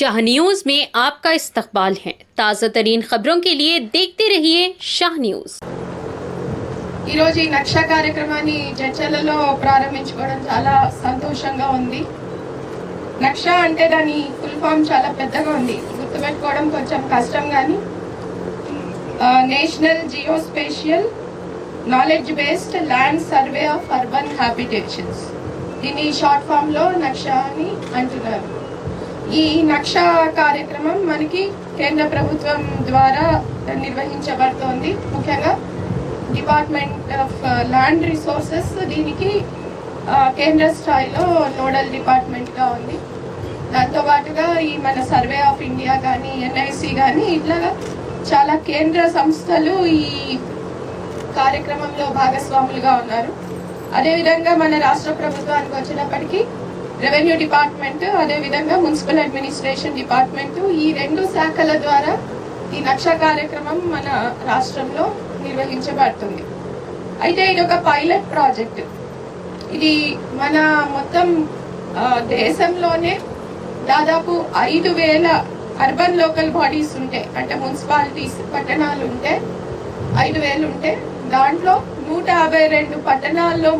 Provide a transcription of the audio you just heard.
Shah news में आपका इस्तकबाल है। ताज़ा तरीन खबरों के लिए देखते रहिए शाह न्यूज। ఈ రోజు ఈ నక్ష కార్యక్రమాన్ని జడ్చర్లలో ప్రారంభించుకోవడం చాలా సంతోషంగా ఉంది. నక్ష అంటే దాని ఫుల్ ఫామ్ చాలా పెద్దగా ఉంది, గుర్తుపెట్టుకోవడం కొంచెం కష్టం. కానీ national geospatial knowledge based land survey of urban habitations, దీన్ని షార్ట్ ఫామ్ లో నక్ష అని అంటున్నారు. ఈ నక్ష కార్యక్రమం మనకి కేంద్ర ప్రభుత్వం ద్వారా నిర్వహించబడుతోంది. ముఖ్యంగా డిపార్ట్మెంట్ ఆఫ్ ల్యాండ్ రిసోర్సెస్ దీనికి కేంద్ర స్థాయిలో నోడల్ డిపార్ట్మెంట్గా ఉంది. దాంతోపాటుగా ఈ మన సర్వే ఆఫ్ ఇండియా కానీ ఎన్ఐసి కానీ ఇట్లాగా చాలా కేంద్ర సంస్థలు ఈ కార్యక్రమంలో భాగస్వాములుగా ఉన్నారు. అదేవిధంగా మన రాష్ట్ర ప్రభుత్వానికి వచ్చినప్పటికీ రెవెన్యూ డిపార్ట్మెంట్, అదేవిధంగా మున్సిపల్ అడ్మినిస్ట్రేషన్ డిపార్ట్మెంట్, ఈ రెండు శాఖల ద్వారా ఈ నక్ష కార్యక్రమం మన రాష్ట్రంలో నిర్వహించబడుతుంది. అయితే ఇది ఒక పైలట్ ప్రాజెక్ట్. ఇది మన మొత్తం దేశంలోనే దాదాపు 5,000 అర్బన్ లోకల్ బాడీస్ ఉంటే, అంటే మున్సిపాలిటీస్ పట్టణాలు ఉంటే 5,000 ఉంటే, దాంట్లో 152 పట్టణాల్లో